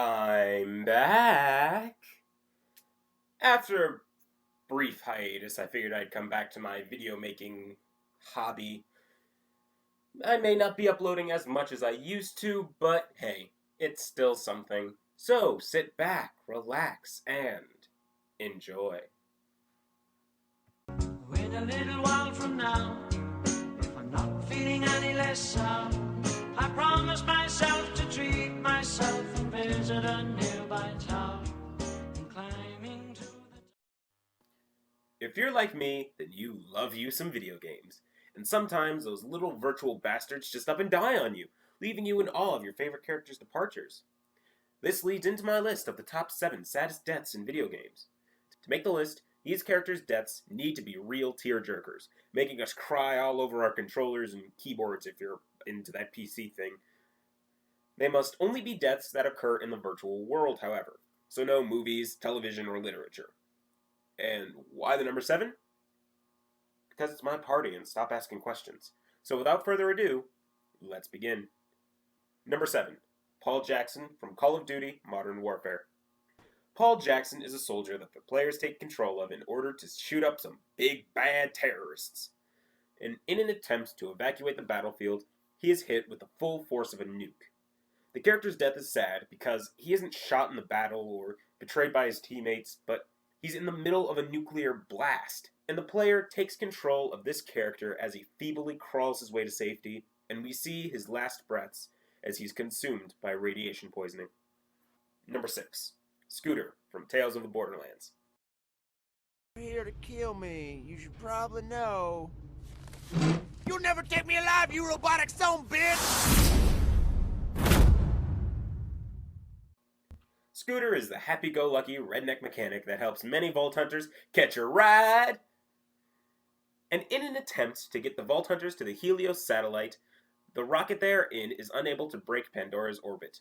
I'm back. After a brief hiatus, I figured I'd come back to my video making hobby. I may not be uploading as much as I used to, but hey, it's still something. So sit back, relax, and enjoy. Wait a little while from now, if I'm not feeling any less sound, I promise myself to treat myself and visit a nearby town. And climbing to the If you're like me, then you love you some video games. And sometimes those little virtual bastards just up and die on you, leaving you in awe of your favorite character's departures. This leads into my list of the top 7 saddest deaths in video games. To make the list, these characters' deaths need to be real tearjerkers, making us cry all over our controllers and keyboards if you're into that PC thing. They must only be deaths that occur in the virtual world, however, so no movies, television, or literature. And why the number 7? Because it's my party and stop asking questions. So without further ado, let's begin. Number 7. Paul Jackson from Call of Duty Modern Warfare. Paul Jackson is a soldier that the players take control of in order to shoot up some big bad terrorists. And in an attempt to evacuate the battlefield, he is hit with the full force of a nuke. The character's death is sad because he isn't shot in the battle or betrayed by his teammates, but he's in the middle of a nuclear blast, and the player takes control of this character as he feebly crawls his way to safety, and we see his last breaths as he's consumed by radiation poisoning. Number 6. Scooter from Tales of the Borderlands. You're here to kill me. You should probably know. You'll never take me alive, you robotic son bitch! Scooter is the happy-go-lucky redneck mechanic that helps many Vault Hunters catch a ride. And in an attempt to get the Vault Hunters to the Helios satellite, the rocket they are in is unable to break Pandora's orbit.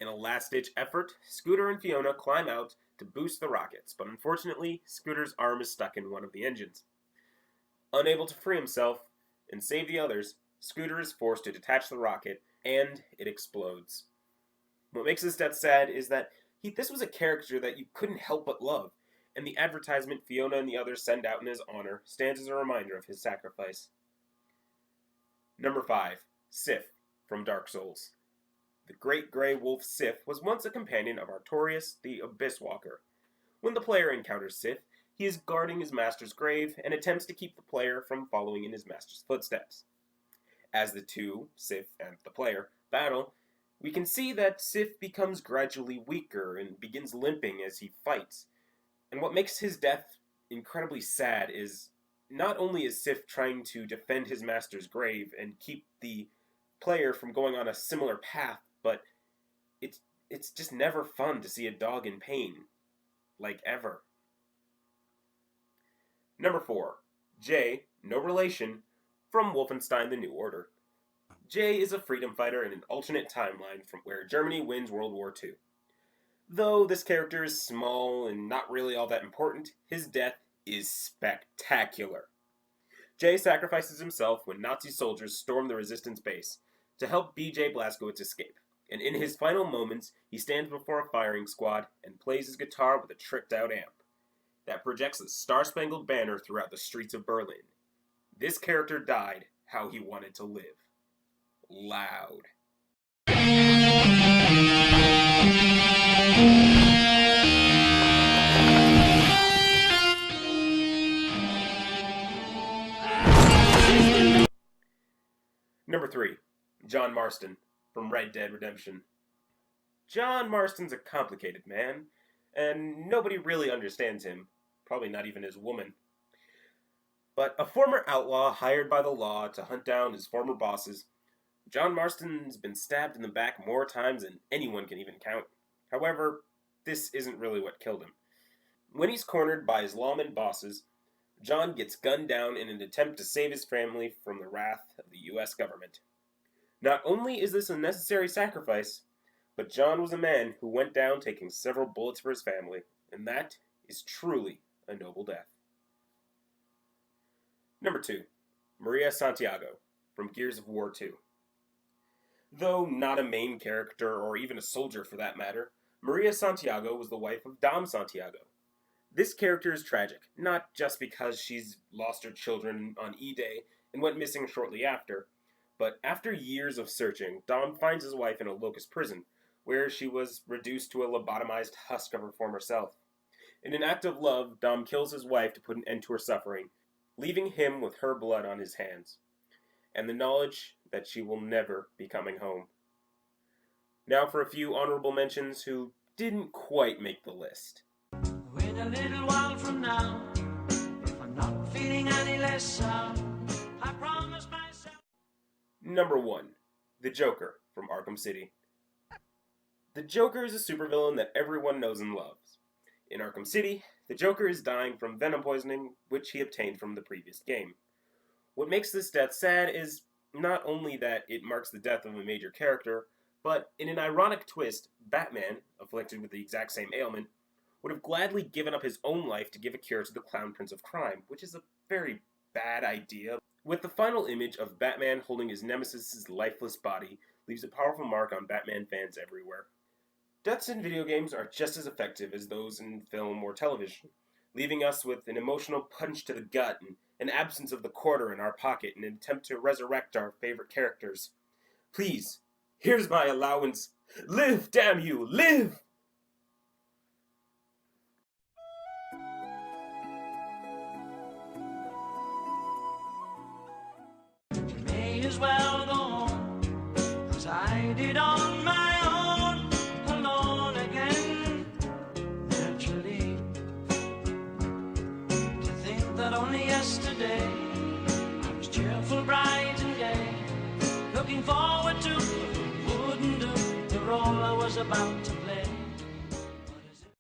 In a last-ditch effort, Scooter and Fiona climb out to boost the rockets, but unfortunately, Scooter's arm is stuck in one of the engines. Unable to free himself and save the others, Scooter is forced to detach the rocket, and it explodes. What makes this death sad is that this was a character that you couldn't help but love, and the advertisement Fiona and the others send out in his honor stands as a reminder of his sacrifice. Number 5. Sif from Dark Souls. The great grey wolf Sif was once a companion of Artorias the Abyss Walker. When the player encounters Sif, he is guarding his master's grave and attempts to keep the player from following in his master's footsteps. As the two, Sif and the player, battle, we can see that Sif becomes gradually weaker and begins limping as he fights. And what makes his death incredibly sad is not only is Sif trying to defend his master's grave and keep the player from going on a similar path, but it's just never fun to see a dog in pain. Like ever. Number 4. Jay, no relation, from Wolfenstein The New Order. Jay is a freedom fighter in an alternate timeline from where Germany wins World War II. Though this character is small and not really all that important, his death is spectacular. Jay sacrifices himself when Nazi soldiers storm the resistance base to help BJ Blazkowicz escape, and in his final moments, he stands before a firing squad and plays his guitar with a tricked-out amp that projects the Star-Spangled Banner throughout the streets of Berlin. This character died how he wanted to live. Loud. Number 3. John Marston from Red Dead Redemption. John Marston's a complicated man, and nobody really understands him, probably not even his woman. But a former outlaw hired by the law to hunt down his former bosses, John Marston's been stabbed in the back more times than anyone can even count. However, this isn't really what killed him. When he's cornered by his lawman bosses, John gets gunned down in an attempt to save his family from the wrath of the US government. Not only is this a necessary sacrifice, but John was a man who went down taking several bullets for his family, and that is truly a noble death. Number 2. Maria Santiago from Gears of War 2. Though not a main character or even a soldier for that matter, Maria Santiago was the wife of Dom Santiago. This character is tragic, not just because she's lost her children on E-Day and went missing shortly after, but after years of searching, Dom finds his wife in a locust prison, where she was reduced to a lobotomized husk of her former self. In an act of love, Dom kills his wife to put an end to her suffering, leaving him with her blood on his hands, and the knowledge that she will never be coming home. Now for a few honorable mentions who didn't quite make the list. Wait a little while from now, if I'm not feeling any less sour, I promise myself. Number 1. The Joker from Arkham City. The Joker is a supervillain that everyone knows and loves. In Arkham City, the Joker is dying from venom poisoning, which he obtained from the previous game. What makes this death sad is not only that it marks the death of a major character, but in an ironic twist, Batman, afflicted with the exact same ailment, would have gladly given up his own life to give a cure to the Clown Prince of Crime, which is a very bad idea. With the final image of Batman holding his nemesis' lifeless body leaves a powerful mark on Batman fans everywhere. Deaths in video games are just as effective as those in film or television, leaving us with an emotional punch to the gut and an absence of the quarter in our pocket in an attempt to resurrect our favorite characters. Please, here's my allowance. Live, damn you, live! May as well go on, as I did on my own, alone again, naturally. To think that only yesterday I was cheerful, bright and gay, looking forward to what wouldn't do the role I was about to play.